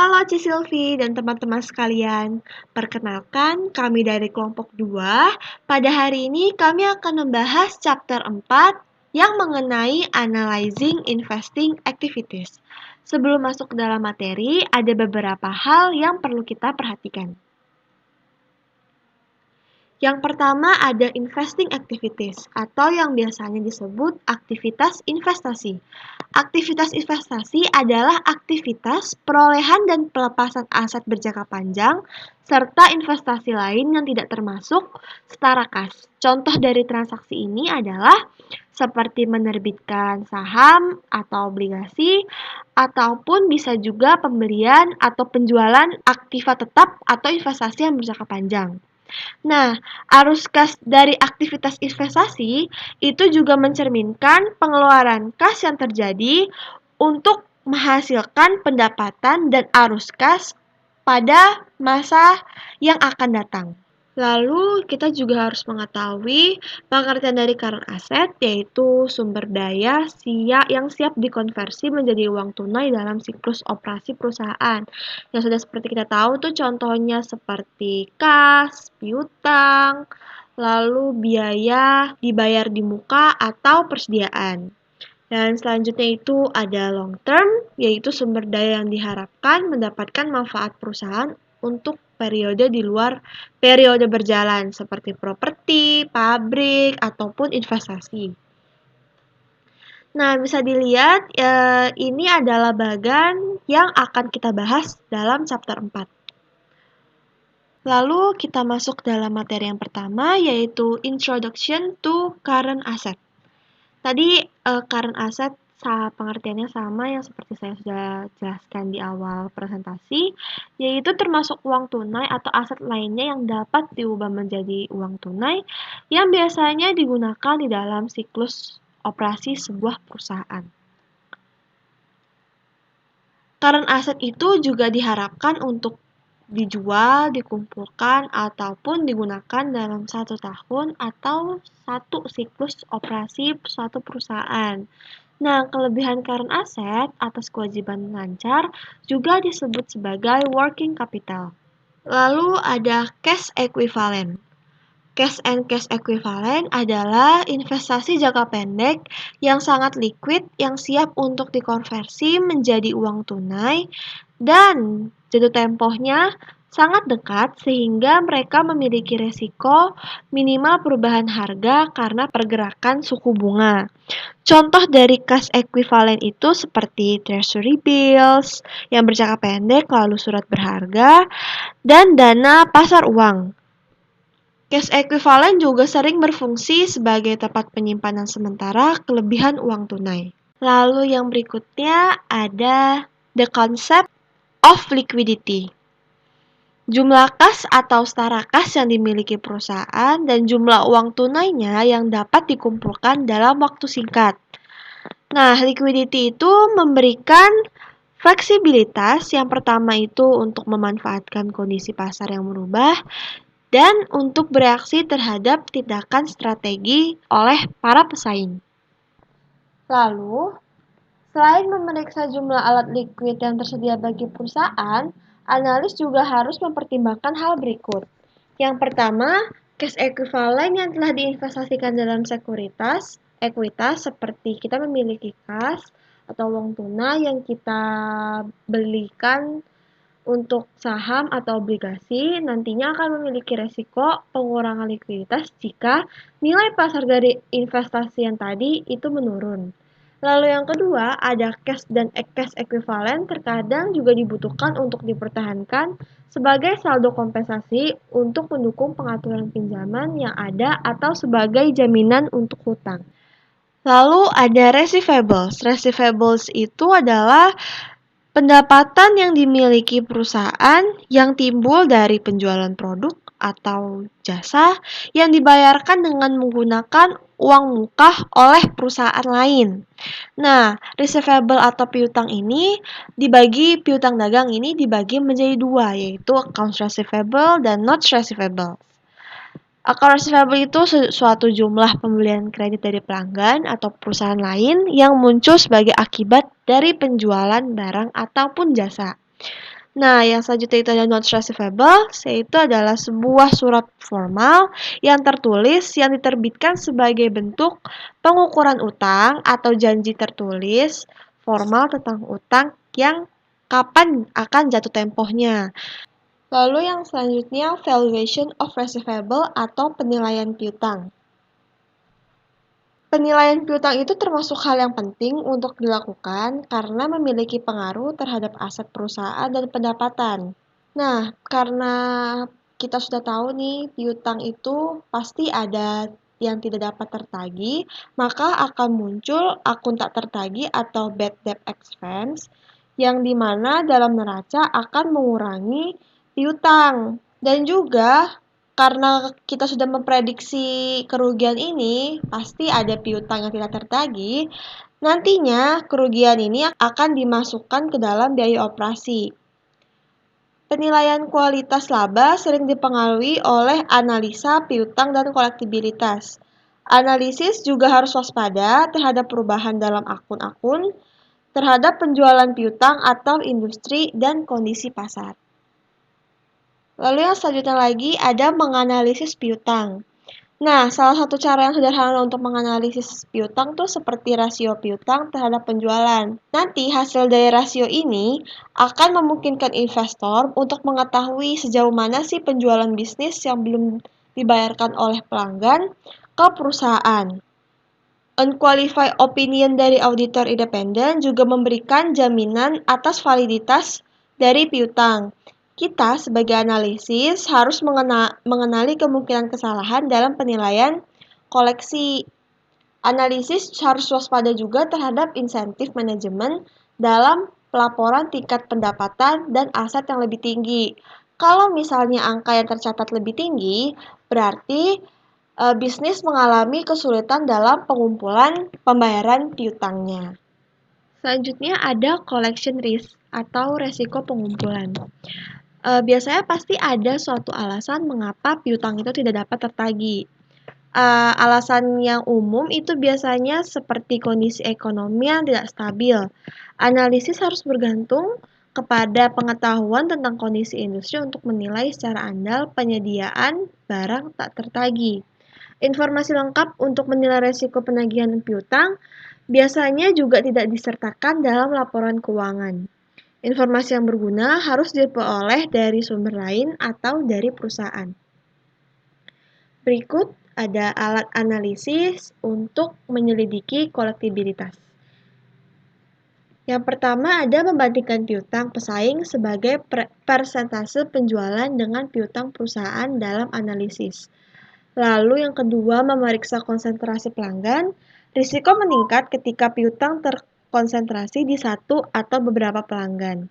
Halo Ci Silvi dan teman-teman sekalian. Perkenalkan, kami dari kelompok 2. Pada hari ini kami akan membahas chapter 4 yang mengenai Analyzing Investing Activities. Sebelum masuk ke dalam materi, ada beberapa hal yang perlu kita perhatikan. Yang pertama ada investing activities atau yang biasanya disebut aktivitas investasi. Aktivitas investasi adalah aktivitas perolehan dan pelepasan aset berjangka panjang serta investasi lain yang tidak termasuk setara kas. Contoh dari transaksi ini adalah seperti menerbitkan saham atau obligasi ataupun bisa juga pembelian atau penjualan aktiva tetap atau investasi yang berjangka panjang. Nah, arus kas dari aktivitas investasi itu juga mencerminkan pengeluaran kas yang terjadi untuk menghasilkan pendapatan dan arus kas pada masa yang akan datang. Lalu kita juga harus mengetahui pengertian dari current asset, yaitu sumber daya yang siap dikonversi menjadi uang tunai dalam siklus operasi perusahaan. Yang sudah seperti kita tahu tuh contohnya seperti kas, piutang, lalu biaya dibayar di muka atau persediaan. Dan selanjutnya itu ada long term, yaitu sumber daya yang diharapkan mendapatkan manfaat perusahaan untuk periode di luar periode berjalan seperti properti, pabrik, ataupun investasi. Nah, bisa dilihat ini adalah bagian yang akan kita bahas dalam chapter 4. Lalu kita masuk dalam materi yang pertama, yaitu Introduction to Current Asset. Tadi current asset pengertiannya sama yang seperti saya sudah jelaskan di awal presentasi, yaitu termasuk uang tunai atau aset lainnya yang dapat diubah menjadi uang tunai yang biasanya digunakan di dalam siklus operasi sebuah perusahaan. Current asset itu juga diharapkan untuk dijual, dikumpulkan, ataupun digunakan dalam 1 tahun atau 1 siklus operasi suatu perusahaan. Nah, kelebihan current asset atas kewajiban lancar juga disebut sebagai working capital. Lalu ada cash equivalent. Cash and cash equivalent adalah investasi jangka pendek yang sangat liquid yang siap untuk dikonversi menjadi uang tunai dan jatuh tempohnya sangat dekat sehingga mereka memiliki resiko minimal perubahan harga karena pergerakan suku bunga. Contoh dari cash equivalent itu seperti treasury bills yang berjangka pendek lalu surat berharga dan dana pasar uang. Cash equivalent juga sering berfungsi sebagai tempat penyimpanan sementara kelebihan uang tunai. Lalu yang berikutnya ada the concept of liquidity. Jumlah kas atau setara kas yang dimiliki perusahaan dan jumlah uang tunainya yang dapat dikumpulkan dalam waktu singkat. Nah, liquidity itu memberikan fleksibilitas. Yang pertama itu untuk memanfaatkan kondisi pasar yang berubah dan untuk bereaksi terhadap tindakan strategi oleh para pesaing. Lalu, selain memeriksa jumlah alat liquid yang tersedia bagi perusahaan, analis juga harus mempertimbangkan hal berikut. Yang pertama, cash equivalent yang telah diinvestasikan dalam sekuritas, ekuitas seperti kita memiliki kas atau uang tunai yang kita belikan untuk saham atau obligasi, nantinya akan memiliki resiko pengurangan likuiditas jika nilai pasar dari investasi yang tadi itu menurun. Lalu yang kedua, ada cash dan cash equivalent terkadang juga dibutuhkan untuk dipertahankan sebagai saldo kompensasi untuk mendukung pengaturan pinjaman yang ada atau sebagai jaminan untuk hutang. Lalu ada receivables. Receivables itu adalah pendapatan yang dimiliki perusahaan yang timbul dari penjualan produk atau jasa yang dibayarkan dengan menggunakan uang muka oleh perusahaan lain. Nah, receivable atau piutang dagang ini dibagi menjadi 2, yaitu accounts receivable dan notes receivable. Account receivable itu suatu jumlah pembelian kredit dari pelanggan atau perusahaan lain yang muncul sebagai akibat dari penjualan barang ataupun jasa. Nah, yang selanjutnya itu ada notes receivables, yaitu adalah sebuah surat formal yang tertulis yang diterbitkan sebagai bentuk pengukuran utang atau janji tertulis formal tentang utang yang kapan akan jatuh tempohnya. Lalu yang selanjutnya valuation of receivable atau penilaian piutang. Penilaian piutang itu termasuk hal yang penting untuk dilakukan karena memiliki pengaruh terhadap aset perusahaan dan pendapatan. Nah, karena kita sudah tahu nih, piutang itu pasti ada yang tidak dapat tertagih, maka akan muncul akun tak tertagih atau bad debt expense, yang dimana dalam neraca akan mengurangi piutang. Dan juga karena kita sudah memprediksi kerugian ini, pasti ada piutang yang tidak tertagih, nantinya kerugian ini akan dimasukkan ke dalam biaya operasi. Penilaian kualitas laba sering dipengaruhi oleh analisa piutang dan kolektibilitas. Analisis juga harus waspada terhadap perubahan dalam akun-akun, terhadap penjualan piutang atau industri dan kondisi pasar. Lalu yang selanjutnya lagi ada menganalisis piutang. Nah, salah satu cara yang sederhana untuk menganalisis piutang tuh seperti rasio piutang terhadap penjualan. Nanti hasil dari rasio ini akan memungkinkan investor untuk mengetahui sejauh mana sih penjualan bisnis yang belum dibayarkan oleh pelanggan ke perusahaan. Unqualified opinion dari auditor independen juga memberikan jaminan atas validitas dari piutang. Kita sebagai analisis harus mengenali kemungkinan kesalahan dalam penilaian koleksi. Analisis harus waspada juga terhadap insentif manajemen dalam pelaporan tingkat pendapatan dan aset yang lebih tinggi. Kalau misalnya angka yang tercatat lebih tinggi, berarti bisnis mengalami kesulitan dalam pengumpulan pembayaran piutangnya. Selanjutnya ada collection risk atau resiko pengumpulan. Biasanya pasti ada suatu alasan mengapa piutang itu tidak dapat tertagih. Alasan yang umum itu biasanya seperti kondisi ekonomi yang tidak stabil. Analisis harus bergantung kepada pengetahuan tentang kondisi industri untuk menilai secara andal penyediaan barang tak tertagih. Informasi lengkap untuk menilai resiko penagihan piutang biasanya juga tidak disertakan dalam laporan keuangan. Informasi yang berguna harus diperoleh dari sumber lain atau dari perusahaan. Berikut ada alat analisis untuk menyelidiki kolektibilitas. Yang pertama ada membandingkan piutang pesaing sebagai persentase penjualan dengan piutang perusahaan dalam analisis. Lalu yang kedua memeriksa konsentrasi pelanggan. Risiko meningkat ketika piutang terkonsentrasi di satu atau beberapa pelanggan.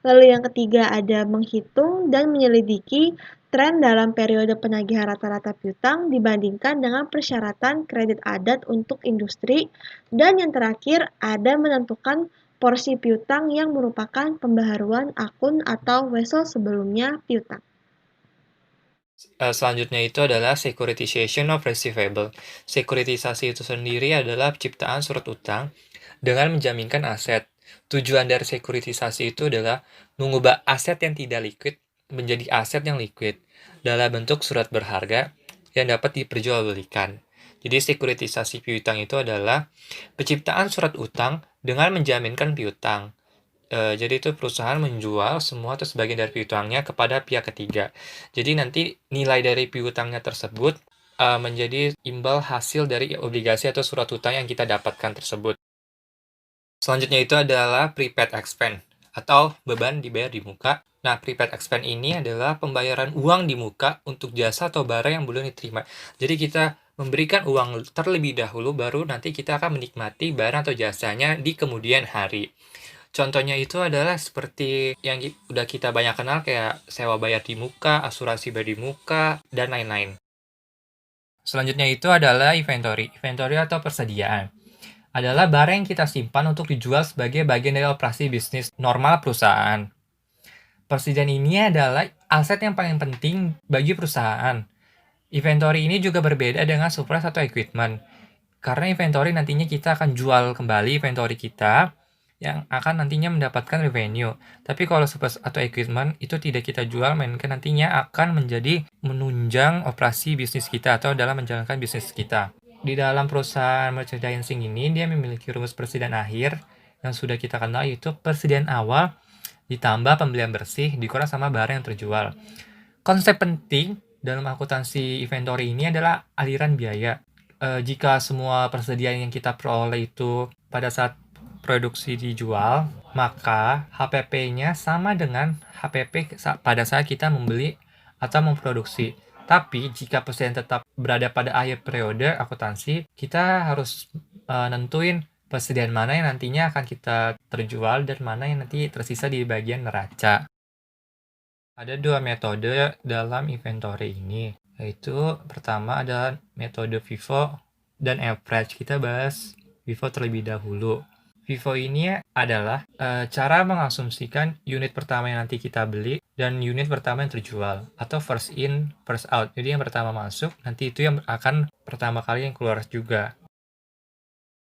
Lalu yang ketiga ada menghitung dan menyelidiki tren dalam periode penagihan rata-rata piutang dibandingkan dengan persyaratan kredit adat untuk industri. Dan yang terakhir ada menentukan porsi piutang yang merupakan pembaharuan akun atau wesel sebelumnya piutang. Selanjutnya itu adalah securitization of receivable. Sekuritisasi itu sendiri adalah penciptaan surat utang dengan menjaminkan aset. Tujuan dari sekuritisasi itu adalah mengubah aset yang tidak liquid menjadi aset yang liquid dalam bentuk surat berharga yang dapat diperjualbelikan. Jadi sekuritisasi piutang itu adalah penciptaan surat utang dengan menjaminkan piutang. Jadi itu perusahaan menjual semua atau sebagian dari piutangnya kepada pihak ketiga. Jadi nanti nilai dari piutangnya tersebut menjadi imbal hasil dari obligasi atau surat utang yang kita dapatkan tersebut. Selanjutnya itu adalah prepaid expense atau beban dibayar di muka. Nah, prepaid expense ini adalah pembayaran uang di muka untuk jasa atau barang yang belum diterima. Jadi kita memberikan uang terlebih dahulu baru nanti kita akan menikmati barang atau jasanya di kemudian hari. Contohnya itu adalah seperti yang udah kita banyak kenal kayak sewa bayar di muka, asuransi bayar di muka, dan lain-lain. Selanjutnya itu adalah inventory. Inventory atau persediaan adalah barang yang kita simpan untuk dijual sebagai bagian dari operasi bisnis normal perusahaan. Persediaan ini adalah aset yang paling penting bagi perusahaan. Inventory ini juga berbeda dengan surplus atau equipment. Karena inventory nantinya kita akan jual kembali inventory kita yang akan nantinya mendapatkan revenue. Tapi kalau space atau equipment itu tidak kita jual, melainkan nantinya akan menjadi menunjang operasi bisnis kita atau dalam menjalankan bisnis kita. Di dalam perusahaan merchandising ini, dia memiliki rumus persediaan akhir yang sudah kita kenal, yaitu persediaan awal ditambah pembelian bersih dikurang sama barang yang terjual. Konsep penting dalam akuntansi inventory ini adalah aliran biaya. Jika semua persediaan yang kita peroleh itu pada saat produksi dijual, maka HPP-nya sama dengan HPP pada saat kita membeli atau memproduksi. Tapi jika persediaan tetap berada pada akhir periode akuntansi, kita harus nentuin persediaan mana yang nantinya akan kita terjual dan mana yang nanti tersisa di bagian neraca. Ada dua metode dalam inventory ini, yaitu pertama ada metode FIFO dan average. Kita bahas FIFO terlebih dahulu. FIFO ini adalah cara mengasumsikan unit pertama yang nanti kita beli dan unit pertama yang terjual, atau first in, first out. Jadi yang pertama masuk, nanti itu yang akan pertama kali yang keluar juga.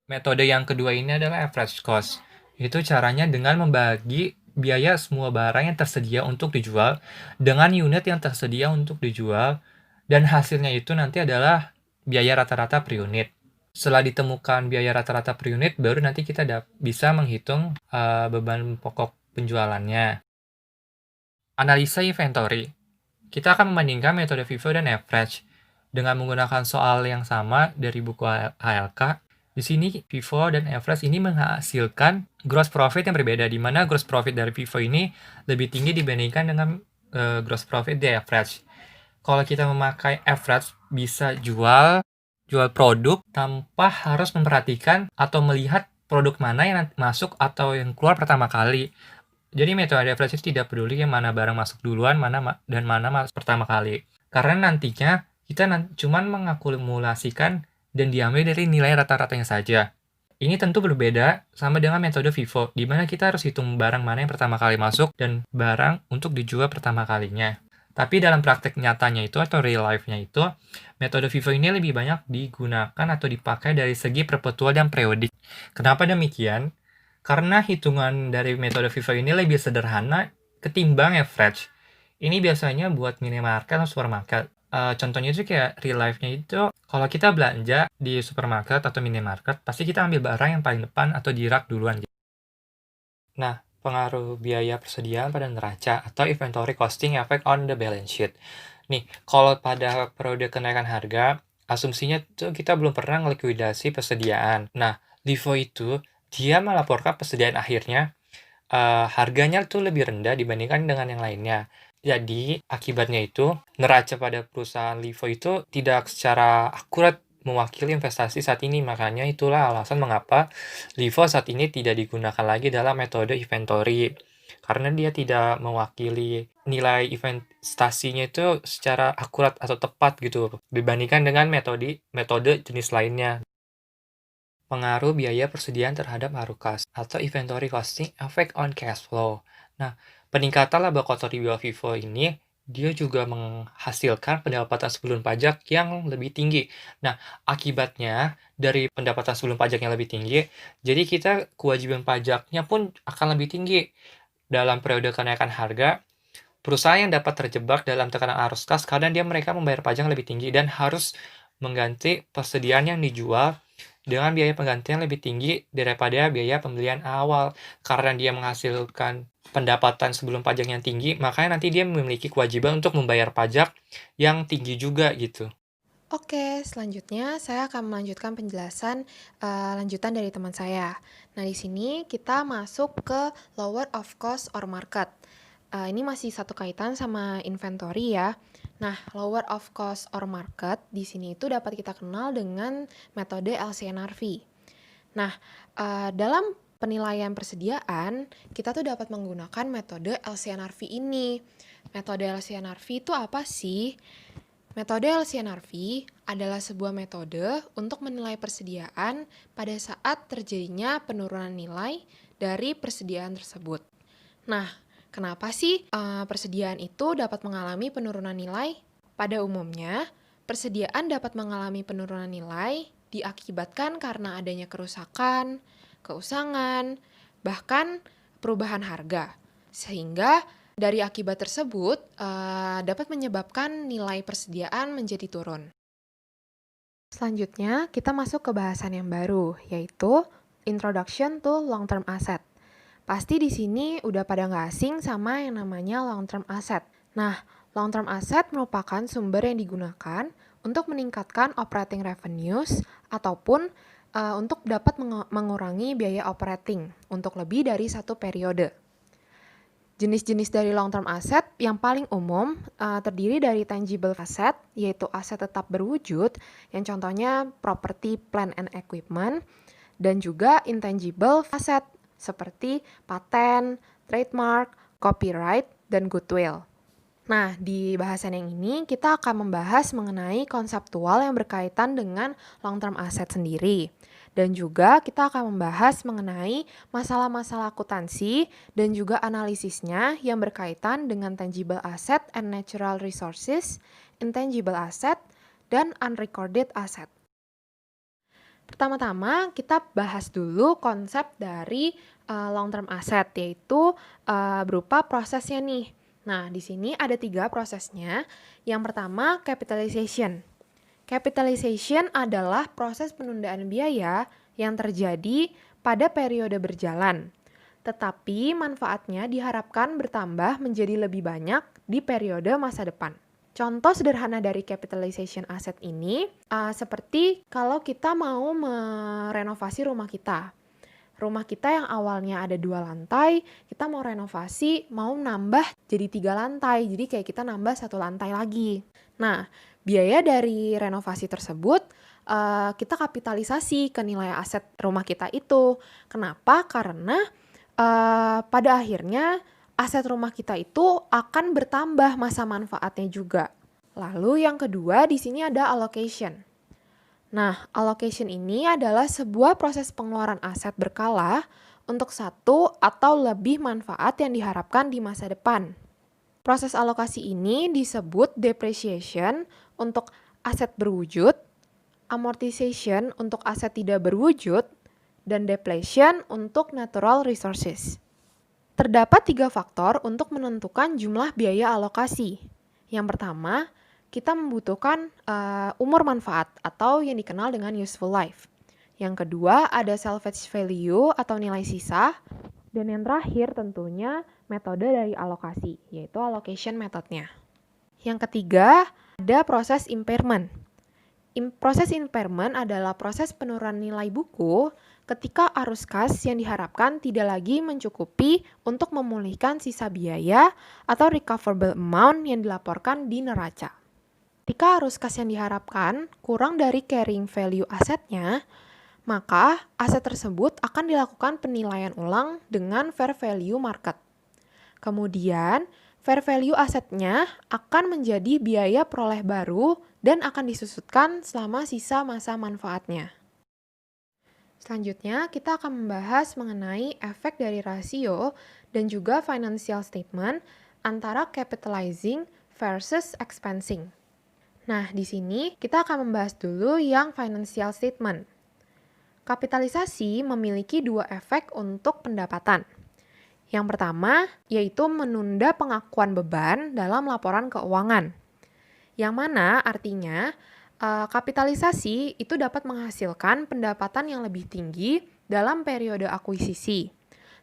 Metode yang kedua ini adalah average cost. Itu caranya dengan membagi biaya semua barang yang tersedia untuk dijual dengan unit yang tersedia untuk dijual, dan hasilnya itu nanti adalah biaya rata-rata per unit. Setelah ditemukan biaya rata-rata per unit, baru nanti kita bisa menghitung beban pokok penjualannya. Analisa inventory. Kita akan membandingkan metode FIFO dan average dengan menggunakan soal yang sama dari buku HLK. Di sini FIFO dan average ini menghasilkan gross profit yang berbeda, di mana gross profit dari FIFO ini lebih tinggi dibandingkan dengan gross profit di average. Kalau kita memakai average, bisa jual produk tanpa harus memperhatikan atau melihat produk mana yang masuk atau yang keluar pertama kali. Jadi metode average itu tidak peduli yang mana barang masuk duluan, mana masuk pertama kali. Karena nantinya kita cuma mengakumulasikan dan diambil dari nilai rata-ratanya saja. Ini tentu berbeda sama dengan metode FIFO, di mana kita harus hitung barang mana yang pertama kali masuk dan barang untuk dijual pertama kalinya. Tapi dalam praktek nyatanya itu atau real life-nya itu, metode FIFO ini lebih banyak digunakan atau dipakai dari segi perpetual dan periodik. Kenapa demikian? Karena hitungan dari metode FIFO ini lebih sederhana ketimbang average. Ini biasanya buat minimarket atau supermarket. Contohnya itu kayak real life-nya itu, kalau kita belanja di supermarket atau minimarket, pasti kita ambil barang yang paling depan atau di rak duluan. Nah, pengaruh biaya persediaan pada neraca atau inventory costing effect on the balance sheet. Nih, kalau pada periode kenaikan harga, asumsinya tuh kita belum pernah ngelikuidasi persediaan. Nah, LIFO itu dia melaporkan persediaan akhirnya harganya tuh lebih rendah dibandingkan dengan yang lainnya. Jadi, akibatnya itu, neraca pada perusahaan LIFO itu tidak secara akurat mewakili investasi saat ini. Makanya itulah alasan mengapa LIFO saat ini tidak digunakan lagi dalam metode inventory. Karena dia tidak mewakili nilai investasinya itu secara akurat atau tepat gitu, dibandingkan dengan metode jenis lainnya. Pengaruh biaya persediaan terhadap Harukas atau inventory costing effect on cash flow. Nah, peningkatan laba kotor di bawah FIFO ini, dia juga menghasilkan pendapatan sebelum pajak yang lebih tinggi. Nah, akibatnya dari pendapatan sebelum pajak yang lebih tinggi, jadi kita kewajiban pajaknya pun akan lebih tinggi. Dalam periode kenaikan harga, perusahaan yang dapat terjebak dalam tekanan arus kas, kadang mereka membayar pajak lebih tinggi dan harus mengganti persediaan yang dijual dengan biaya penggantian lebih tinggi daripada biaya pembelian awal. Karena dia menghasilkan pendapatan sebelum pajak yang tinggi, makanya nanti dia memiliki kewajiban untuk membayar pajak yang tinggi juga gitu. Oke, selanjutnya saya akan melanjutkan penjelasan lanjutan dari teman saya. Nah, di sini kita masuk ke lower of cost or market. Ini masih satu kaitan sama inventory ya. Nah, lower of cost or market di sini itu dapat kita kenal dengan metode LCNRV. Nah, dalam penilaian persediaan, kita tuh dapat menggunakan metode LCNRV ini. Metode LCNRV itu apa sih? Metode LCNRV adalah sebuah metode untuk menilai persediaan pada saat terjadinya penurunan nilai dari persediaan tersebut. Nah, kenapa sih persediaan itu dapat mengalami penurunan nilai? Pada umumnya, persediaan dapat mengalami penurunan nilai diakibatkan karena adanya kerusakan, keusangan, bahkan perubahan harga. Sehingga dari akibat tersebut dapat menyebabkan nilai persediaan menjadi turun. Selanjutnya, kita masuk ke bahasan yang baru, yaitu Introduction to Long-Term Asset. Pasti di sini udah pada nggak asing sama yang namanya long-term asset. Nah, long-term asset merupakan sumber yang digunakan untuk meningkatkan operating revenues ataupun untuk dapat mengurangi biaya operating untuk lebih dari satu periode. Jenis-jenis dari long-term asset yang paling umum terdiri dari tangible asset, yaitu aset tetap berwujud, yang contohnya property, plant, and equipment, dan juga intangible asset, seperti paten, trademark, copyright, dan goodwill. Nah, di bahasan yang ini kita akan membahas mengenai konseptual yang berkaitan dengan long-term asset sendiri. Dan juga kita akan membahas mengenai masalah-masalah akuntansi dan juga analisisnya yang berkaitan dengan tangible asset and natural resources, intangible asset, dan unrecorded asset. Pertama-tama kita bahas dulu konsep dari long-term asset, yaitu berupa prosesnya nih. Nah, di sini ada 3 prosesnya. Yang pertama, capitalization. Capitalization adalah proses penundaan biaya yang terjadi pada periode berjalan, tetapi manfaatnya diharapkan bertambah menjadi lebih banyak di periode masa depan. Contoh sederhana dari capitalization asset ini seperti kalau kita mau merenovasi rumah kita. Rumah kita yang awalnya ada 2 lantai, kita mau renovasi, mau nambah jadi 3 lantai. Jadi kayak kita nambah 1 lantai lagi. Nah, biaya dari renovasi tersebut kita kapitalisasi ke nilai aset rumah kita itu. Kenapa? Karena pada akhirnya aset rumah kita itu akan bertambah masa manfaatnya juga. Lalu yang kedua di sini ada allocation. Nah, allocation ini adalah sebuah proses pengeluaran aset berkala untuk satu atau lebih manfaat yang diharapkan di masa depan. Proses alokasi ini disebut depreciation untuk aset berwujud, amortization untuk aset tidak berwujud, dan depletion untuk natural resources. Terdapat 3 faktor untuk menentukan jumlah biaya alokasi. Yang pertama, kita membutuhkan umur manfaat atau yang dikenal dengan useful life. Yang kedua, ada salvage value atau nilai sisa. Dan yang terakhir tentunya metode dari alokasi, yaitu allocation methodnya. Yang ketiga, ada proses impairment. Proses impairment adalah proses penurunan nilai buku ketika arus kas yang diharapkan tidak lagi mencukupi untuk memulihkan sisa biaya atau recoverable amount yang dilaporkan di neraca. Ketika arus kas yang diharapkan kurang dari carrying value asetnya, maka aset tersebut akan dilakukan penilaian ulang dengan fair value market. Kemudian, fair value asetnya akan menjadi biaya peroleh baru dan akan disusutkan selama sisa masa manfaatnya. Selanjutnya, kita akan membahas mengenai efek dari rasio dan juga financial statement antara capitalizing versus expensing. Nah, di sini kita akan membahas dulu yang financial statement. Kapitalisasi memiliki 2 efek untuk pendapatan. Yang pertama, yaitu menunda pengakuan beban dalam laporan keuangan. Yang mana artinya, kapitalisasi itu dapat menghasilkan pendapatan yang lebih tinggi dalam periode akuisisi,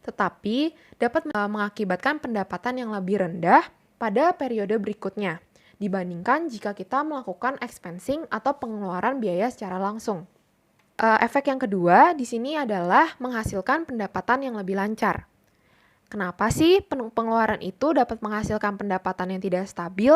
tetapi dapat mengakibatkan pendapatan yang lebih rendah pada periode berikutnya, dibandingkan jika kita melakukan expensing atau pengeluaran biaya secara langsung. Efek yang kedua di sini adalah menghasilkan pendapatan yang lebih lancar. Kenapa sih pengeluaran itu dapat menghasilkan pendapatan yang tidak stabil?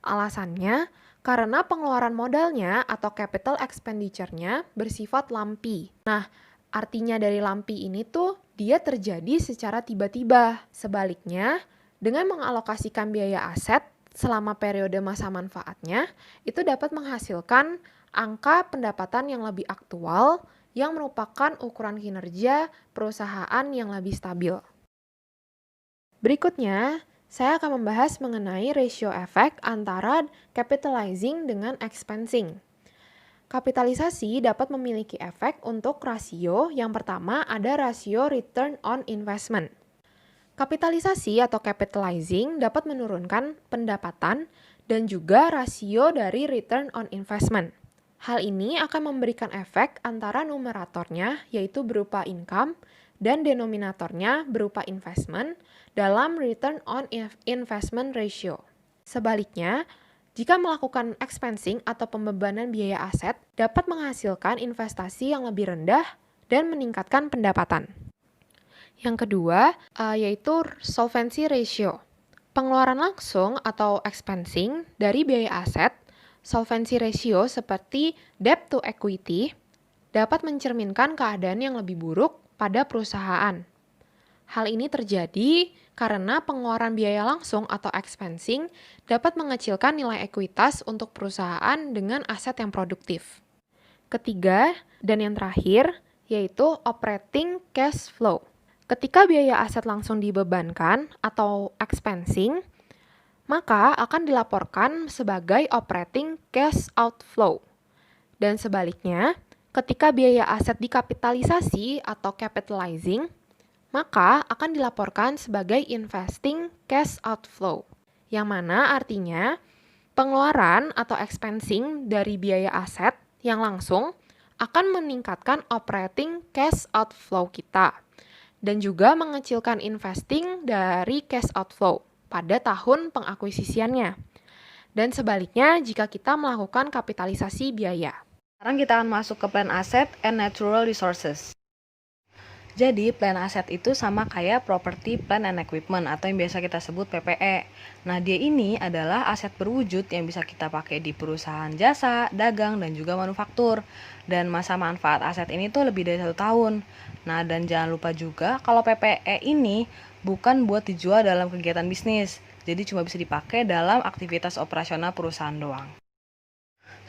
Alasannya, karena pengeluaran modalnya atau capital expenditure-nya bersifat lumpy. Nah, artinya dari lumpy ini tuh dia terjadi secara tiba-tiba. Sebaliknya, dengan mengalokasikan biaya aset selama periode masa manfaatnya, itu dapat menghasilkan angka pendapatan yang lebih aktual yang merupakan ukuran kinerja perusahaan yang lebih stabil. Berikutnya, saya akan membahas mengenai ratio efek antara capitalizing dengan expensing. Kapitalisasi dapat memiliki efek untuk rasio. Yang pertama ada rasio return on investment. Kapitalisasi atau capitalizing dapat menurunkan pendapatan dan juga rasio dari return on investment. Hal ini akan memberikan efek antara numeratornya yaitu berupa income dan denominatornya berupa investment dalam return on investment ratio. Sebaliknya, jika melakukan expensing atau pembebanan biaya aset dapat menghasilkan investasi yang lebih rendah dan meningkatkan pendapatan. Yang kedua, yaitu solvency ratio. Pengeluaran langsung atau expensing dari biaya aset, solvency ratio seperti debt to equity, dapat mencerminkan keadaan yang lebih buruk pada perusahaan. Hal ini terjadi karena pengeluaran biaya langsung atau expensing dapat mengecilkan nilai ekuitas untuk perusahaan dengan aset yang produktif. Ketiga, dan yang terakhir, yaitu operating cash flow. Ketika biaya aset langsung dibebankan atau expensing, maka akan dilaporkan sebagai operating cash outflow. Dan sebaliknya, ketika biaya aset dikapitalisasi atau capitalizing, maka akan dilaporkan sebagai investing cash outflow. Yang mana artinya, pengeluaran atau expensing dari biaya aset yang langsung akan meningkatkan operating cash outflow kita dan juga mengecilkan investing dari cash outflow pada tahun pengakuisisiannya. Dan sebaliknya jika kita melakukan kapitalisasi biaya. Sekarang kita akan masuk ke plan asset and natural resources. Jadi, plan aset itu sama kayak property, plant and equipment atau yang biasa kita sebut PPE. Nah, dia ini adalah aset berwujud yang bisa kita pakai di perusahaan jasa, dagang, dan juga manufaktur. Dan masa manfaat aset ini tuh lebih dari 1 tahun. Nah, dan jangan lupa juga kalau PPE ini bukan buat dijual dalam kegiatan bisnis. Jadi cuma bisa dipakai dalam aktivitas operasional perusahaan doang.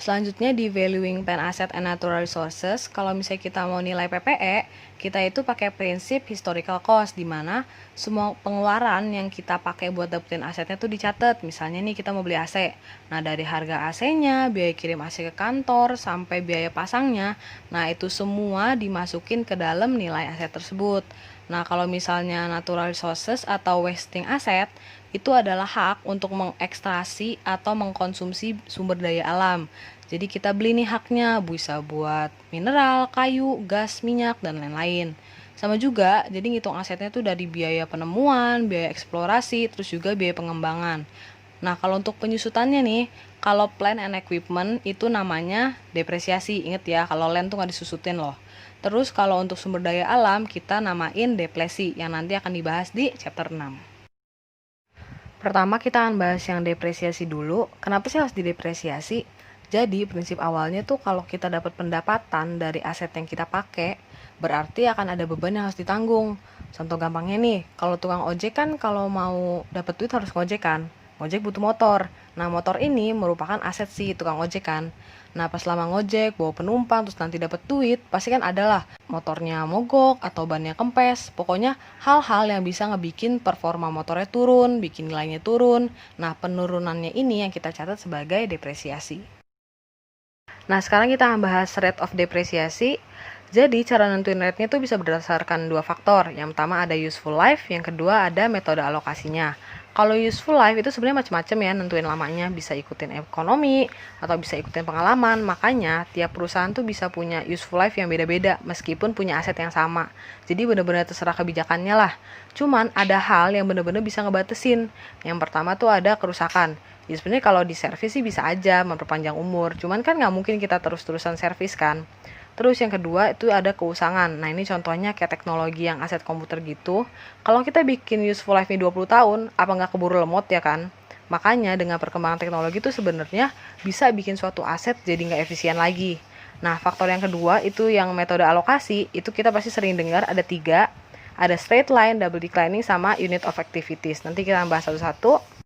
Selanjutnya di valuing plan asset and natural resources, kalau misalnya kita mau nilai PPE, kita itu pakai prinsip historical cost, di mana semua pengeluaran yang kita pakai buat dapetin asetnya tuh dicatat. Misalnya nih kita mau beli AC, nah dari harga AC-nya, biaya kirim AC ke kantor, sampai biaya pasangnya, nah itu semua dimasukin ke dalam nilai aset tersebut. Nah kalau misalnya natural resources atau wasting asset, itu adalah hak untuk mengekstrasi atau mengkonsumsi sumber daya alam. Jadi kita beli nih haknya, bisa buat mineral, kayu, gas, minyak, dan lain-lain. Sama juga, jadi ngitung asetnya tuh dari biaya penemuan, biaya eksplorasi, terus juga biaya pengembangan. Nah kalau untuk penyusutannya nih, kalau plant and equipment itu namanya depresiasi. Ingat ya, kalau land tuh nggak disusutin loh. Terus kalau untuk sumber daya alam, kita namain depresi, yang nanti akan dibahas di chapter 6. Pertama kita akan bahas yang depresiasi dulu. Kenapa sih harus didepresiasi? Jadi prinsip awalnya tuh kalau kita dapat pendapatan dari aset yang kita pakai, berarti akan ada beban yang harus ditanggung. Contoh gampangnya nih, kalau tukang ojek kan kalau mau dapat duit harus ngojek kan. Ngojek butuh motor. Nah motor ini merupakan aset si tukang ojek kan. Nah pas lama ngojek, bawa penumpang, terus nanti dapat duit, pasti kan adalah motornya mogok atau bannya kempes. Pokoknya hal-hal yang bisa ngebikin performa motornya turun, bikin nilainya turun. Nah penurunannya ini yang kita catat sebagai depresiasi. Nah sekarang kita akan bahas rate of depresiasi. Jadi cara nentuin rate-nya itu bisa berdasarkan 2 faktor. Yang pertama ada useful life, yang kedua ada metode alokasinya. Kalau useful life itu sebenarnya macam-macam ya nentuin lamanya, bisa ikutin ekonomi atau bisa ikutin pengalaman. Makanya tiap perusahaan tuh bisa punya useful life yang beda-beda meskipun punya aset yang sama. Jadi benar-benar terserah kebijakannya lah. Cuman ada hal yang benar-benar bisa ngebatasin. Yang pertama tuh ada kerusakan. Ya sebenarnya kalau di servis sih bisa aja memperpanjang umur. Cuman kan nggak mungkin kita terus-terusan servis kan. Terus yang kedua itu ada keusangan. Nah ini contohnya kayak teknologi yang aset komputer gitu. Kalau kita bikin useful life-nya 20 tahun, apa nggak keburu lemot ya kan? Makanya dengan perkembangan teknologi itu sebenarnya bisa bikin suatu aset jadi nggak efisien lagi. Nah faktor yang kedua itu yang metode alokasi, itu kita pasti sering dengar ada 3. Ada straight line, double declining, sama unit of activities. Nanti kita bahas satu-satu.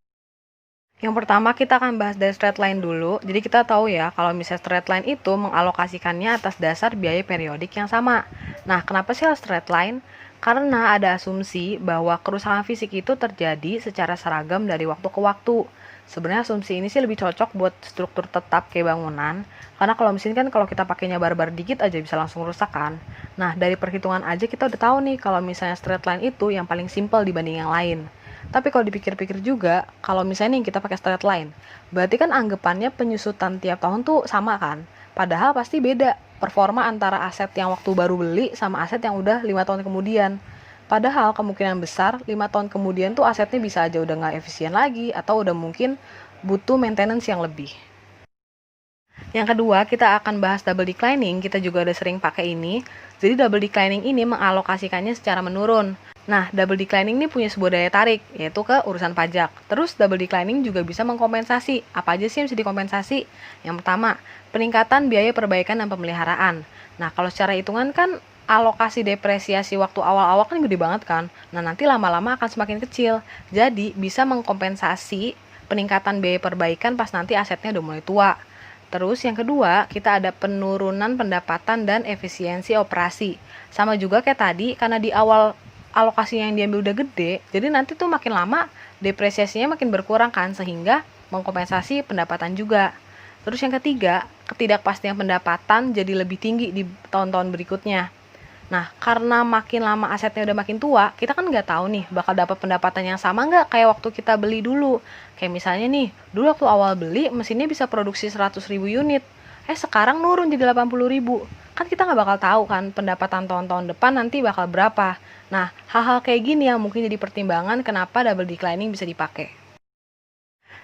Yang pertama kita akan bahas dari straight line dulu. Jadi kita tahu ya kalau misalnya straight line itu mengalokasikannya atas dasar biaya periodik yang sama. Nah kenapa sih harus straight line? Karena ada asumsi bahwa kerusakan fisik itu terjadi secara seragam dari waktu ke waktu. Sebenarnya asumsi ini sih lebih cocok buat struktur tetap kayak bangunan, karena kalau mesin kan kalau kita pakainya barbar dikit aja bisa langsung rusak kan. Nah, dari perhitungan aja kita udah tahu nih kalau misalnya straight line itu yang paling simpel dibanding yang lain. Tapi kalau dipikir-pikir juga, kalau misalnya nih kita pakai straight line, berarti kan anggapannya penyusutan tiap tahun tuh sama kan? Padahal pasti beda performa antara aset yang waktu baru beli sama aset yang udah 5 tahun kemudian. Padahal kemungkinan besar 5 tahun kemudian tuh asetnya bisa aja udah nggak efisien lagi atau udah mungkin butuh maintenance yang lebih. Yang kedua, kita akan bahas double declining. Kita juga udah sering pakai ini. Jadi double declining ini mengalokasikannya secara menurun. Nah, double declining ini punya sebuah daya tarik, yaitu ke urusan pajak. Terus double declining juga bisa mengkompensasi. Apa aja sih yang bisa dikompensasi? Yang pertama, peningkatan biaya perbaikan dan pemeliharaan. Nah, kalau secara hitungan kan alokasi depresiasi waktu awal-awal kan gede banget kan. Nah, nanti lama-lama akan semakin kecil. Jadi, bisa mengkompensasi peningkatan biaya perbaikan pas nanti asetnya udah mulai tua. Terus yang kedua, kita ada penurunan pendapatan dan efisiensi operasi. Sama juga kayak tadi, karena di awal alokasi yang diambil udah gede, jadi nanti tuh makin lama depresiasinya makin berkurang kan, sehingga mengkompensasi pendapatan juga. Terus yang ketiga, ketidakpastian pendapatan jadi lebih tinggi di tahun-tahun berikutnya. Nah, karena makin lama asetnya udah makin tua, kita kan nggak tahu nih bakal dapat pendapatan yang sama nggak kayak waktu kita beli dulu. Kayak misalnya nih, dulu waktu awal beli mesinnya bisa produksi 100.000 unit. Sekarang nurun jadi 80.000. Kan kita nggak bakal tahu kan pendapatan tahun-tahun depan nanti bakal berapa. Nah, hal-hal kayak gini yang mungkin jadi pertimbangan kenapa double declining bisa dipakai.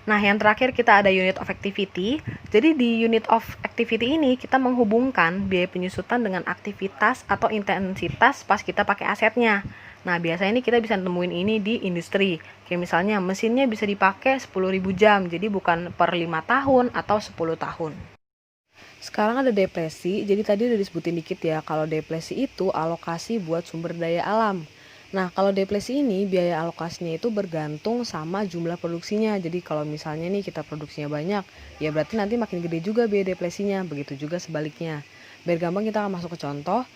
Nah, yang terakhir kita ada unit of activity. Jadi di unit of activity ini kita menghubungkan biaya penyusutan dengan aktivitas atau intensitas pas kita pakai asetnya. Nah, biasanya ini kita bisa nemuin ini di industri. Kayak misalnya mesinnya bisa dipakai 10.000 jam, jadi bukan per 5 tahun atau 10 tahun. Sekarang ada depresi, jadi tadi udah disebutin dikit ya, kalau depresi itu alokasi buat sumber daya alam. Nah, kalau depresi ini biaya alokasinya itu bergantung sama jumlah produksinya. Jadi kalau misalnya nih kita produksinya banyak, ya berarti nanti makin gede juga biaya depresinya. Begitu juga sebaliknya. Biar gampang kita akan masuk ke contoh.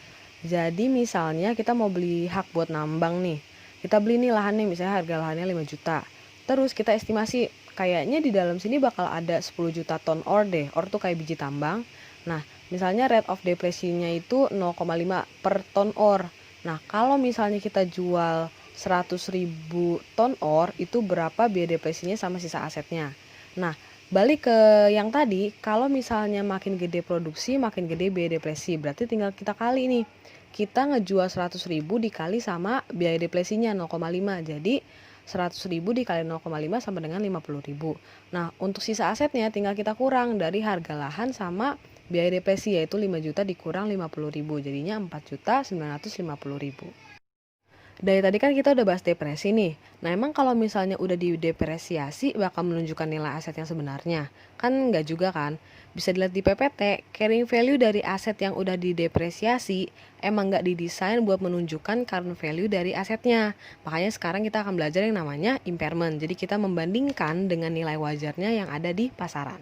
Jadi misalnya kita mau beli hak buat nambang nih. Kita beli nih lahannya, misalnya harga lahannya 5 juta. Terus kita estimasi kayaknya di dalam sini bakal ada 10 juta ton ore deh. Ore tuh kayak biji tambang. Nah, misalnya rate of depresinya itu 0,5 per ton ore. Nah, kalau misalnya kita jual 100.000 ton ore, itu berapa biaya depresinya sama sisa asetnya. Nah, balik ke yang tadi, kalau misalnya makin gede produksi, makin gede biaya depresi. Berarti tinggal kita kali nih. Kita ngejual 100.000 dikali sama biaya depresinya 0,5. Jadi, 100.000 dikali 0,5 sama dengan 50.000. Nah, untuk sisa asetnya tinggal kita kurang dari harga lahan sama biaya depresi, yaitu 5 juta dikurang 50.000, jadinya 4.950.000. Dari tadi kan kita udah bahas depresi nih. Nah, emang kalau misalnya udah didepresiasi bakal menunjukkan nilai aset yang sebenarnya? Kan nggak juga kan? Bisa dilihat di PPT, carrying value dari aset yang udah didepresiasi emang nggak didesain buat menunjukkan current value dari asetnya. Makanya sekarang kita akan belajar yang namanya impairment. Jadi kita membandingkan dengan nilai wajarnya yang ada di pasaran.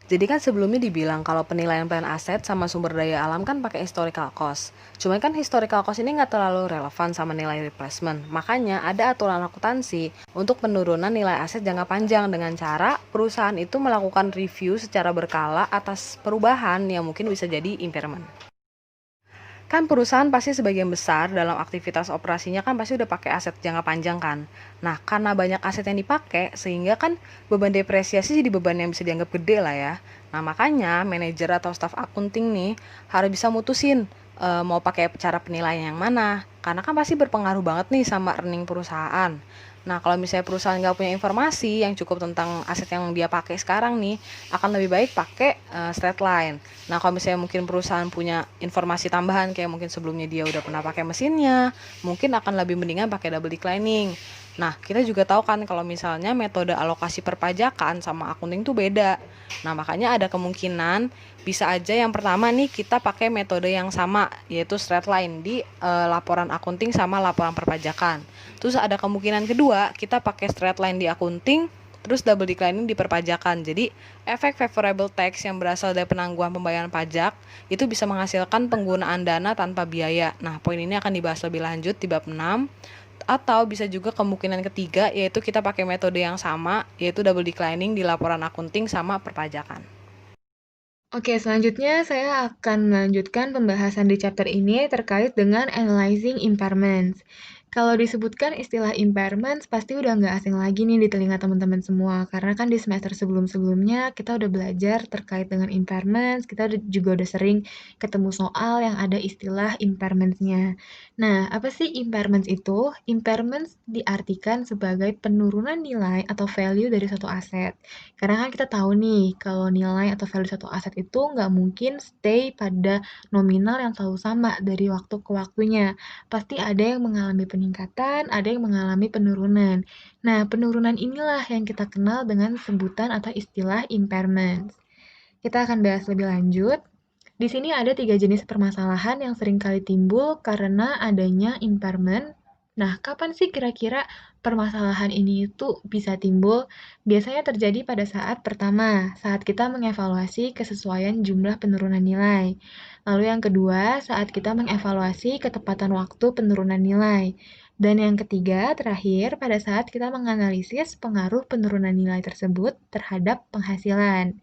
Jadi kan sebelumnya dibilang kalau penilaian plan aset sama sumber daya alam kan pakai historical cost. Cuman kan historical cost ini nggak terlalu relevan sama nilai replacement. Makanya ada aturan akuntansi untuk penurunan nilai aset jangka panjang dengan cara perusahaan itu melakukan review secara berkala atas perubahan yang mungkin bisa jadi impairment. Kan perusahaan pasti sebagian besar dalam aktivitas operasinya kan pasti udah pakai aset jangka panjang kan. Nah, karena banyak aset yang dipakai, sehingga kan beban depresiasi jadi beban yang bisa dianggap gede lah ya. Nah, makanya manajer atau staf akunting nih harus bisa mutusin mau pakai cara penilaian yang mana. Karena kan pasti berpengaruh banget nih sama earning perusahaan. Nah, kalau misalnya perusahaan nggak punya informasi yang cukup tentang aset yang dia pakai sekarang nih, akan lebih baik pakai straight line. Nah, kalau misalnya mungkin perusahaan punya informasi tambahan, kayak mungkin sebelumnya dia udah pernah pakai mesinnya, mungkin akan lebih mendingan pakai double declining. Nah, kita juga tahu kan kalau misalnya metode alokasi perpajakan sama accounting tuh beda. Nah, makanya ada kemungkinan bisa aja yang pertama nih kita pakai metode yang sama, yaitu straight line di laporan accounting sama laporan perpajakan. Terus ada kemungkinan kedua, kita pakai straight line di accounting, terus double declining di perpajakan. Jadi, efek favorable tax yang berasal dari penangguhan pembayaran pajak itu bisa menghasilkan penggunaan dana tanpa biaya. Nah, poin ini akan dibahas lebih lanjut di bab 6. Atau bisa juga kemungkinan ketiga, yaitu kita pakai metode yang sama, yaitu double declining di laporan akunting sama perpajakan. Oke, selanjutnya saya akan melanjutkan pembahasan di chapter ini terkait dengan analyzing impairments. Kalau disebutkan istilah impairments, pasti udah nggak asing lagi nih di telinga teman-teman semua, karena kan di semester sebelum-sebelumnya kita udah belajar terkait dengan impairments, kita juga udah sering ketemu soal yang ada istilah impairments-nya. Nah, apa sih impairments itu? Impairments diartikan sebagai penurunan nilai atau value dari suatu aset. Karena kan kita tahu nih, kalau nilai atau value satu aset itu nggak mungkin stay pada nominal yang selalu sama dari waktu ke waktunya. Pasti ada yang mengalami peningkatan, ada yang mengalami penurunan. Nah, penurunan inilah yang kita kenal dengan sebutan atau istilah impairment. Kita akan bahas lebih lanjut. Di sini ada 3 jenis permasalahan yang sering kali timbul karena adanya impairment. Nah, kapan sih kira-kira permasalahan ini itu bisa timbul? Biasanya terjadi pada saat pertama, saat kita mengevaluasi kesesuaian jumlah penurunan nilai. Lalu yang kedua, saat kita mengevaluasi ketepatan waktu penurunan nilai. Dan yang ketiga, terakhir, pada saat kita menganalisis pengaruh penurunan nilai tersebut terhadap penghasilan.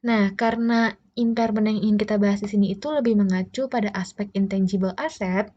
Nah, karena impairment yang ingin kita bahas di sini itu lebih mengacu pada aspek intangible asset,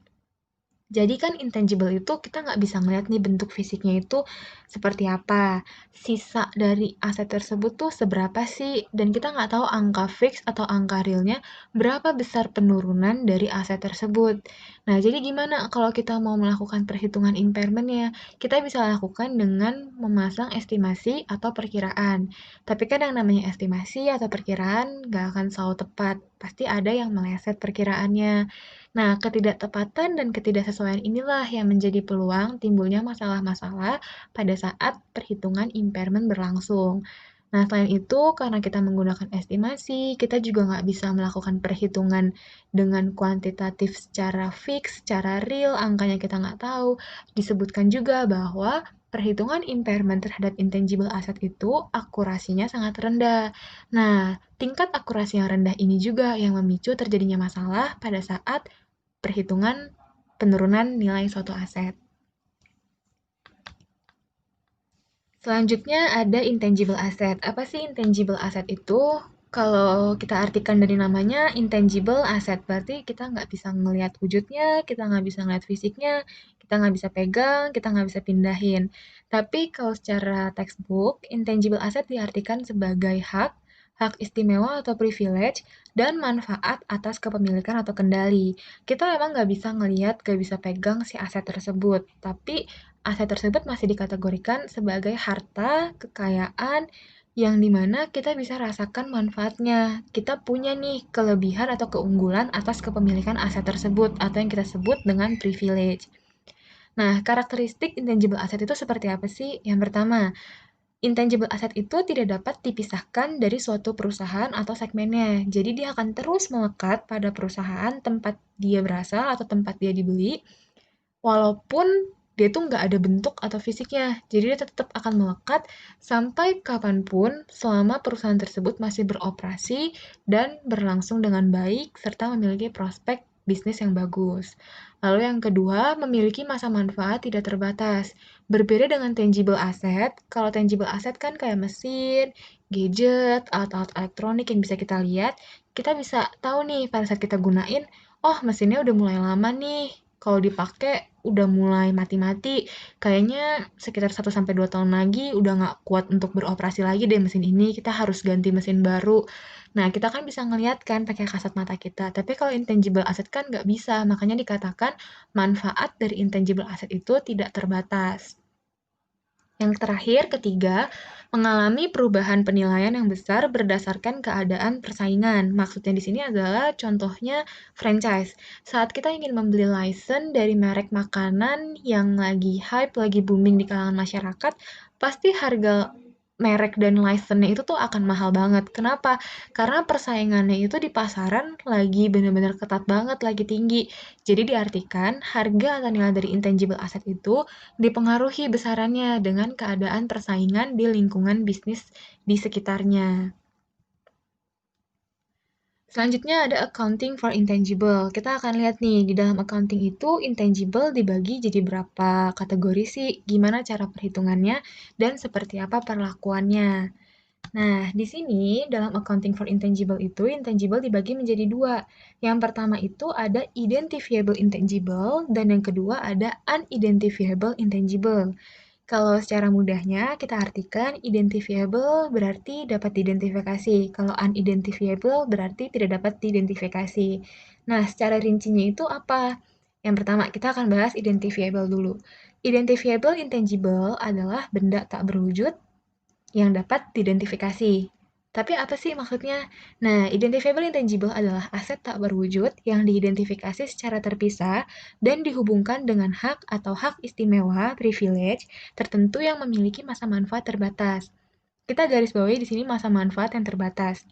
jadi kan intangible itu kita nggak bisa ngeliat nih bentuk fisiknya itu seperti apa. Sisa dari aset tersebut tuh seberapa sih? Dan kita nggak tahu angka fix atau angka realnya berapa besar penurunan dari aset tersebut. Nah, jadi gimana kalau kita mau melakukan perhitungan impairment-nya? Kita bisa lakukan dengan memasang estimasi atau perkiraan. Tapi kan yang namanya estimasi atau perkiraan nggak akan selalu tepat. Pasti ada yang meleset perkiraannya. Nah, ketidaktepatan dan ketidaksesuaian inilah yang menjadi peluang timbulnya masalah-masalah pada saat perhitungan impairment berlangsung. Nah, selain itu, karena kita menggunakan estimasi, kita juga nggak bisa melakukan perhitungan dengan kuantitatif secara fix, secara real, angkanya kita nggak tahu. Disebutkan juga bahwa perhitungan impairment terhadap intangible asset itu akurasinya sangat rendah. Nah, tingkat akurasi yang rendah ini juga yang memicu terjadinya masalah pada saat perhitungan penurunan nilai suatu aset. Selanjutnya ada intangible asset. Apa sih intangible asset itu? Kalau kita artikan dari namanya, intangible asset berarti kita nggak bisa ngelihat wujudnya, kita nggak bisa ngelihat fisiknya, kita nggak bisa pegang, kita nggak bisa pindahin. Tapi kalau secara textbook, intangible asset diartikan sebagai hak, hak istimewa atau privilege, dan manfaat atas kepemilikan atau kendali. Kita memang nggak bisa ngelihat, nggak bisa pegang si aset tersebut, tapi aset tersebut masih dikategorikan sebagai harta, kekayaan, yang dimana kita bisa rasakan manfaatnya. Kita punya nih kelebihan atau keunggulan atas kepemilikan aset tersebut, atau yang kita sebut dengan privilege. Nah, karakteristik intangible asset itu seperti apa sih? Yang pertama, intangible asset itu tidak dapat dipisahkan dari suatu perusahaan atau segmennya. Jadi dia akan terus melekat pada perusahaan tempat dia berasal atau tempat dia dibeli, walaupun dia tuh nggak ada bentuk atau fisiknya. Jadi dia tetap akan melekat sampai kapanpun selama perusahaan tersebut masih beroperasi dan berlangsung dengan baik serta memiliki prospek bisnis yang bagus. Lalu yang kedua, memiliki masa manfaat tidak terbatas. Berbeda dengan tangible asset, kalau tangible asset kan kayak mesin, gadget, alat-alat elektronik yang bisa kita lihat, kita bisa tahu nih pada saat kita gunain, oh mesinnya udah mulai lama nih, kalau dipakai udah mulai mati-mati, kayaknya sekitar 1 sampai 2 tahun lagi udah nggak kuat untuk beroperasi lagi deh mesin ini, kita harus ganti mesin baru. Nah, kita kan bisa ngeliat kan pakai kasat mata kita, tapi kalau intangible asset kan nggak bisa, makanya dikatakan manfaat dari intangible asset itu tidak terbatas. Yang terakhir, ketiga, mengalami perubahan penilaian yang besar berdasarkan keadaan persaingan. Maksudnya di sini adalah contohnya franchise. Saat kita ingin membeli license dari merek makanan yang lagi hype, lagi booming di kalangan masyarakat, pasti harga merek dan license-nya itu tuh akan mahal banget. Kenapa? Karena persaingannya itu di pasaran lagi benar-benar ketat banget, lagi tinggi. Jadi diartikan harga atau nilai dari intangible asset itu dipengaruhi besarannya dengan keadaan persaingan di lingkungan bisnis di sekitarnya. Selanjutnya ada accounting for intangible. Kita akan lihat nih, di dalam accounting itu intangible dibagi jadi berapa kategori sih, gimana cara perhitungannya, dan seperti apa perlakuannya. Nah, di sini dalam accounting for intangible itu, intangible dibagi menjadi dua. Yang pertama itu ada identifiable intangible, dan yang kedua ada unidentifiable intangible. Kalau secara mudahnya kita artikan identifiable berarti dapat diidentifikasi. Kalau unidentifiable berarti tidak dapat diidentifikasi. Nah, secara rincinya itu apa? Yang pertama, kita akan bahas identifiable dulu. Identifiable intangible adalah benda tak berwujud yang dapat diidentifikasi. Tapi apa sih maksudnya? Nah, identifiable intangible adalah aset tak berwujud yang diidentifikasi secara terpisah dan dihubungkan dengan hak atau hak istimewa privilege tertentu yang memiliki masa manfaat terbatas. Kita garis bawahi di sini masa manfaat yang terbatas.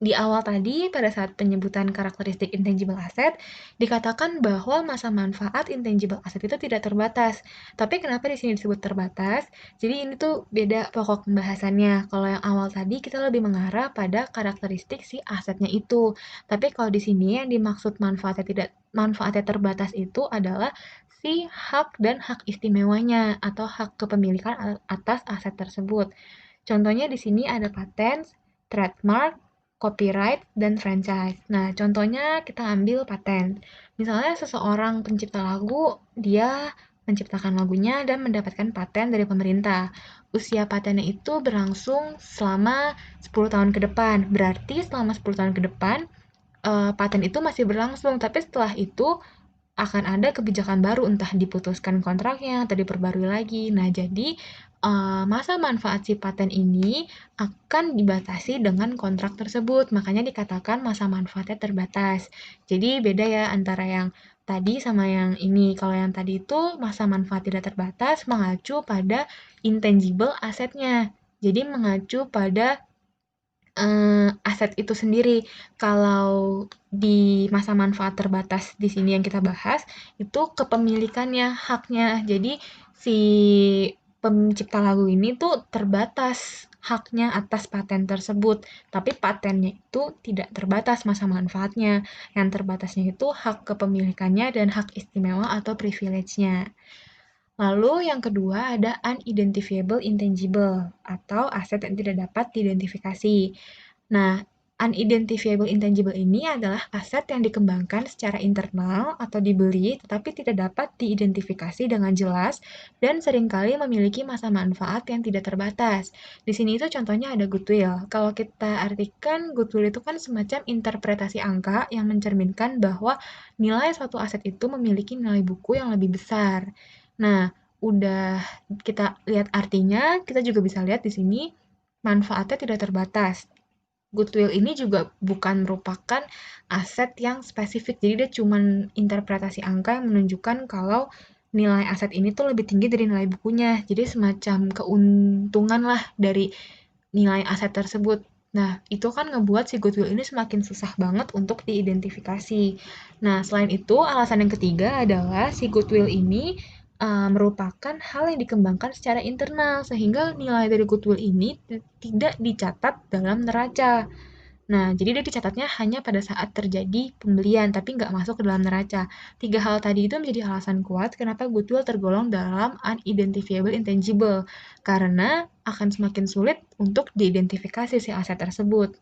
Di awal tadi, pada saat penyebutan karakteristik intangible asset, dikatakan bahwa masa manfaat intangible asset itu tidak terbatas. Tapi kenapa di sini disebut terbatas? Jadi ini tuh beda pokok pembahasannya. Kalau yang awal tadi kita lebih mengarah pada karakteristik si asetnya itu. Tapi kalau di sini yang dimaksud manfaatnya terbatas itu adalah si hak dan hak istimewanya atau hak kepemilikan atas aset tersebut. Contohnya di sini ada patent, trademark, copyright, dan franchise. Nah, contohnya kita ambil paten. Misalnya seseorang pencipta lagu, dia menciptakan lagunya dan mendapatkan paten dari pemerintah. Usia patennya itu berlangsung selama 10 tahun ke depan. Berarti selama 10 tahun ke depan, paten itu masih berlangsung. Tapi setelah itu akan ada kebijakan baru, entah diputuskan kontraknya atau diperbarui lagi. Nah, jadi masa manfaat si paten ini akan dibatasi dengan kontrak tersebut, makanya dikatakan masa manfaatnya terbatas. Jadi beda ya antara yang tadi sama yang ini. Kalau yang tadi itu masa manfaat tidak terbatas mengacu pada intangible asetnya. Jadi mengacu pada aset itu sendiri. Kalau di masa manfaat terbatas di sini yang kita bahas, itu kepemilikannya, haknya. Jadi si pencipta lagu ini tuh terbatas haknya atas paten tersebut, tapi patennya itu tidak terbatas masa manfaatnya. Yang terbatasnya itu hak kepemilikannya dan hak istimewa atau privilege-nya. Lalu yang kedua ada unidentifiable intangible atau aset yang tidak dapat diidentifikasi. Nah, unidentifiable intangible ini adalah aset yang dikembangkan secara internal atau dibeli tetapi tidak dapat diidentifikasi dengan jelas dan seringkali memiliki masa manfaat yang tidak terbatas. Di sini itu contohnya ada goodwill. Kalau kita artikan goodwill itu kan semacam interpretasi angka yang mencerminkan bahwa nilai suatu aset itu memiliki nilai buku yang lebih besar. Nah, udah kita lihat artinya, kita juga bisa lihat di sini manfaatnya tidak terbatas. Goodwill ini juga bukan merupakan aset yang spesifik, jadi dia cuma interpretasi angka yang menunjukkan kalau nilai aset ini tuh lebih tinggi dari nilai bukunya. Jadi semacam keuntungan lah dari nilai aset tersebut. Nah, itu kan ngebuat si goodwill ini semakin susah banget untuk diidentifikasi. Nah, selain itu, alasan yang ketiga adalah si goodwill ini merupakan hal yang dikembangkan secara internal, sehingga nilai dari goodwill ini tidak dicatat dalam neraca. Nah, jadi dia dicatatnya hanya pada saat terjadi pembelian, tapi nggak masuk ke dalam neraca. Tiga hal tadi itu menjadi alasan kuat kenapa goodwill tergolong dalam unidentifiable intangible, karena akan semakin sulit untuk diidentifikasi si aset tersebut.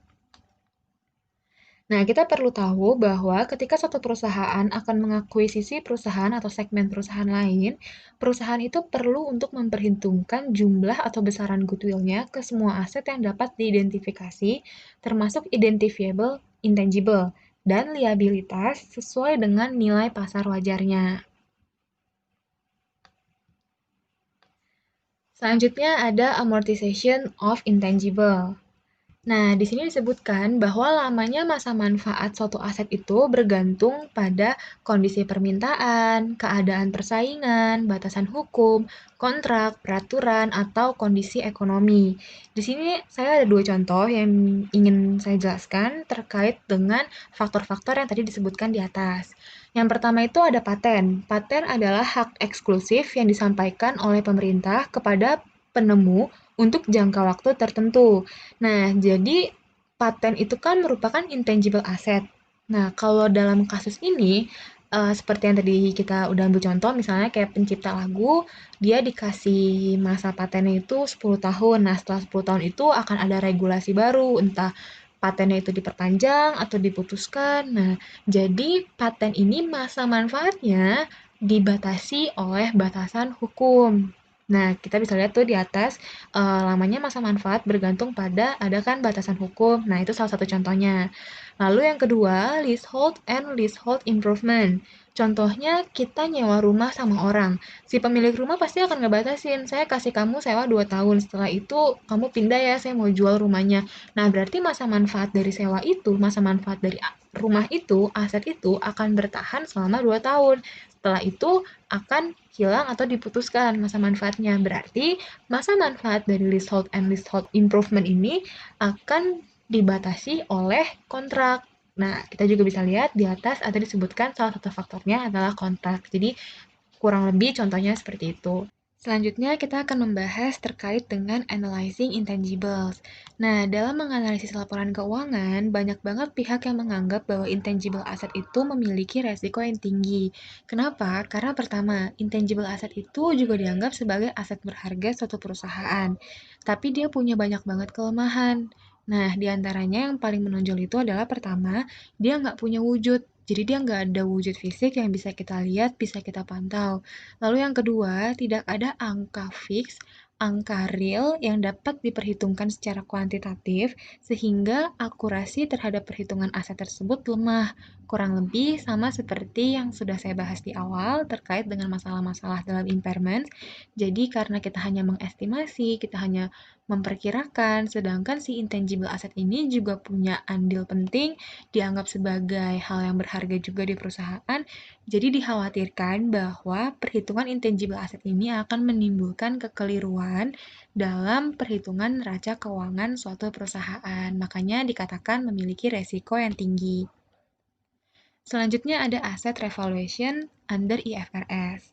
Nah, kita perlu tahu bahwa ketika suatu perusahaan akan mengakuisisi perusahaan atau segmen perusahaan lain, perusahaan itu perlu untuk memperhitungkan jumlah atau besaran goodwill-nya ke semua aset yang dapat diidentifikasi, termasuk identifiable intangible, dan liabilitas sesuai dengan nilai pasar wajarnya. Selanjutnya ada amortization of intangible. Nah, di sini disebutkan bahwa lamanya masa manfaat suatu aset itu bergantung pada kondisi permintaan, keadaan persaingan, batasan hukum, kontrak, peraturan, atau kondisi ekonomi. Di sini saya ada dua contoh yang ingin saya jelaskan terkait dengan faktor-faktor yang tadi disebutkan di atas. Yang pertama itu ada paten. Paten adalah hak eksklusif yang disampaikan oleh pemerintah kepada penemu untuk jangka waktu tertentu. Nah, jadi paten itu kan merupakan intangible asset. Nah, kalau dalam kasus ini, seperti yang tadi kita udah ambil contoh, misalnya kayak pencipta lagu, dia dikasih masa patennya itu 10 tahun. Nah, setelah 10 tahun itu akan ada regulasi baru, entah patennya itu diperpanjang atau diputuskan. Nah, jadi paten ini masa manfaatnya dibatasi oleh batasan hukum. Nah, kita bisa lihat tuh di atas, lamanya masa manfaat bergantung pada ada kan batasan hukum. Nah, itu salah satu contohnya. Lalu yang kedua, leasehold and leasehold improvement. Contohnya kita nyewa rumah sama orang. Si pemilik rumah pasti akan ngebatasin, saya kasih kamu sewa 2 tahun, setelah itu kamu pindah ya, saya mau jual rumahnya. Nah, berarti masa manfaat dari sewa itu, masa manfaat dari rumah itu, aset itu akan bertahan selama 2 tahun. Setelah itu akan hilang atau diputuskan masa manfaatnya. Berarti masa manfaat dari leasehold and leasehold improvement ini akan dibatasi oleh kontrak. Nah, kita juga bisa lihat di atas ada disebutkan salah satu faktornya adalah kontrak. Jadi, kurang lebih contohnya seperti itu. Selanjutnya, kita akan membahas terkait dengan analyzing intangibles. Nah, dalam menganalisis laporan keuangan, banyak banget pihak yang menganggap bahwa intangible asset itu memiliki resiko yang tinggi. Kenapa? Karena pertama, intangible asset itu juga dianggap sebagai aset berharga suatu perusahaan, tapi dia punya banyak banget kelemahan. Nah, di antaranya yang paling menonjol itu adalah pertama, dia nggak punya wujud. Jadi dia nggak ada wujud fisik yang bisa kita lihat, bisa kita pantau. Lalu yang kedua, tidak ada angka fix, angka real yang dapat diperhitungkan secara kuantitatif, sehingga akurasi terhadap perhitungan aset tersebut lemah. Kurang lebih sama seperti yang sudah saya bahas di awal terkait dengan masalah-masalah dalam impairment. Jadi karena kita hanya mengestimasi, kita hanya memperkirakan, sedangkan si intangible asset ini juga punya andil penting, dianggap sebagai hal yang berharga juga di perusahaan, jadi dikhawatirkan bahwa perhitungan intangible asset ini akan menimbulkan kekeliruan dalam perhitungan neraca keuangan suatu perusahaan. Makanya dikatakan memiliki resiko yang tinggi. Selanjutnya ada asset revaluation under IFRS.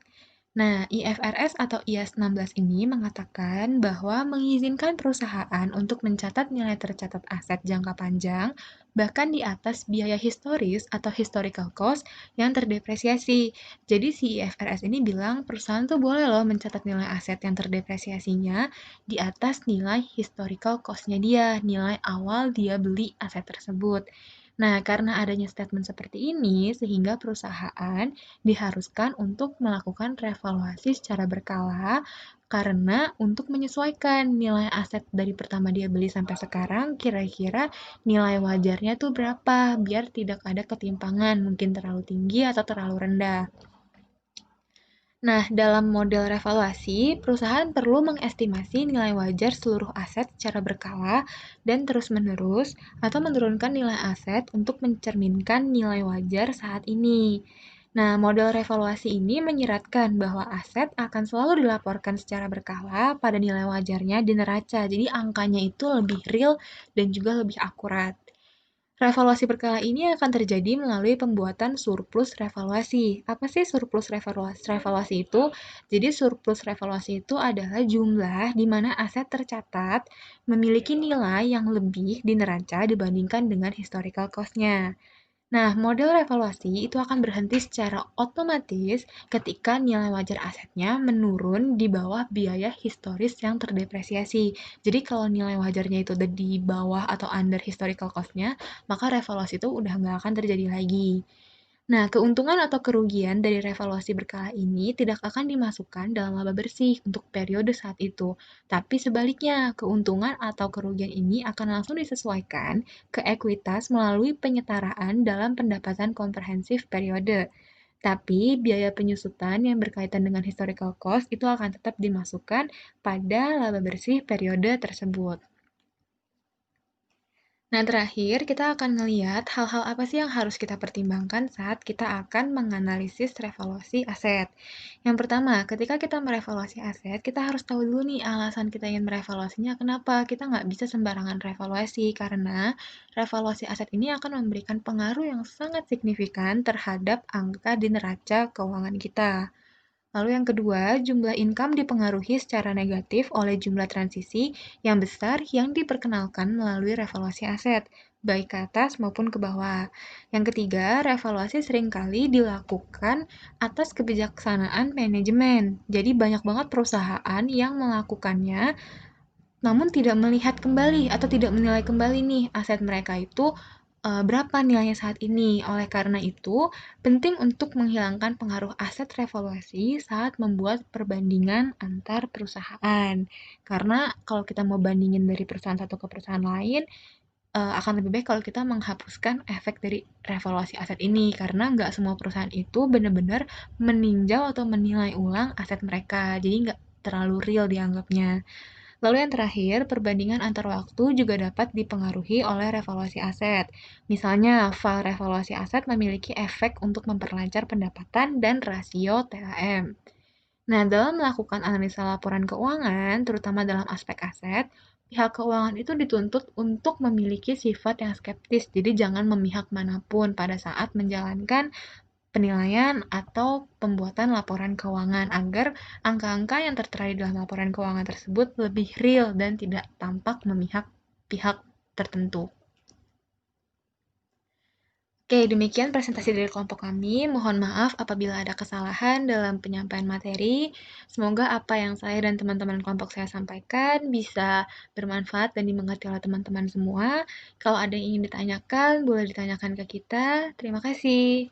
Nah, IFRS atau IAS 16 ini mengatakan bahwa mengizinkan perusahaan untuk mencatat nilai tercatat aset jangka panjang bahkan di atas biaya historis atau historical cost yang terdepresiasi. Jadi si IFRS ini bilang perusahaan tuh boleh loh mencatat nilai aset yang terdepresiasinya di atas nilai historical cost-nya dia, nilai awal dia beli aset tersebut. Nah, karena adanya statement seperti ini, sehingga perusahaan diharuskan untuk melakukan revaluasi secara berkala karena untuk menyesuaikan nilai aset dari pertama dia beli sampai sekarang kira-kira nilai wajarnya tuh berapa biar tidak ada ketimpangan mungkin terlalu tinggi atau terlalu rendah. Nah, dalam model revaluasi, perusahaan perlu mengestimasi nilai wajar seluruh aset secara berkala dan terus-menerus atau menurunkan nilai aset untuk mencerminkan nilai wajar saat ini. Nah, model revaluasi ini menyeratkan bahwa aset akan selalu dilaporkan secara berkala pada nilai wajarnya di neraca. Jadi angkanya itu lebih real dan juga lebih akurat. Revaluasi berkala ini akan terjadi melalui pembuatan surplus revaluasi. Apa sih surplus revaluasi itu? Jadi surplus revaluasi itu adalah jumlah di mana aset tercatat memiliki nilai yang lebih di neraca dibandingkan dengan historical cost-nya. Nah, model revaluasi itu akan berhenti secara otomatis ketika nilai wajar asetnya menurun di bawah biaya historis yang terdepresiasi. Jadi kalau nilai wajarnya itu udah di bawah atau under historical cost-nya, maka revaluasi itu udah nggak akan terjadi lagi. Nah, keuntungan atau kerugian dari revaluasi berkala ini tidak akan dimasukkan dalam laba bersih untuk periode saat itu. Tapi sebaliknya, keuntungan atau kerugian ini akan langsung disesuaikan ke ekuitas melalui penyetaraan dalam pendapatan komprehensif periode. Tapi biaya penyusutan yang berkaitan dengan historical cost itu akan tetap dimasukkan pada laba bersih periode tersebut. Nah, terakhir kita akan melihat hal-hal apa sih yang harus kita pertimbangkan saat kita akan menganalisis revaluasi aset. Yang pertama, ketika kita merevaluasi aset, kita harus tahu dulu nih alasan kita ingin merevaluasinya kenapa. Kita nggak bisa sembarangan revaluasi, karena revaluasi aset ini akan memberikan pengaruh yang sangat signifikan terhadap angka di neraca keuangan kita. Lalu yang kedua, jumlah income dipengaruhi secara negatif oleh jumlah transisi yang besar yang diperkenalkan melalui revaluasi aset, baik ke atas maupun ke bawah. Yang ketiga, revaluasi seringkali dilakukan atas kebijaksanaan manajemen. Jadi banyak banget perusahaan yang melakukannya namun tidak melihat kembali atau tidak menilai kembali nih aset mereka itu berapa nilainya saat ini. Oleh karena itu, penting untuk menghilangkan pengaruh aset revaluasi saat membuat perbandingan antar perusahaan. Karena kalau kita mau bandingin dari perusahaan satu ke perusahaan lain, akan lebih baik kalau kita menghapuskan efek dari revaluasi aset ini, karena nggak semua perusahaan itu benar-benar meninjau atau menilai ulang aset mereka, jadi nggak terlalu real dianggapnya. Lalu yang terakhir, perbandingan antar waktu juga dapat dipengaruhi oleh revaluasi aset. Misalnya, file revaluasi aset memiliki efek untuk memperlancar pendapatan dan rasio THM. Nah, dalam melakukan analisa laporan keuangan, terutama dalam aspek aset, pihak keuangan itu dituntut untuk memiliki sifat yang skeptis, jadi jangan memihak manapun pada saat menjalankan penilaian atau pembuatan laporan keuangan agar angka-angka yang tertera di dalam laporan keuangan tersebut lebih real dan tidak tampak memihak pihak tertentu. Oke, demikian presentasi dari kelompok kami. Mohon maaf apabila ada kesalahan dalam penyampaian materi. Semoga apa yang saya dan teman-teman kelompok saya sampaikan bisa bermanfaat dan dimengerti oleh teman-teman semua. Kalau ada yang ingin ditanyakan, boleh ditanyakan ke kita. Terima kasih.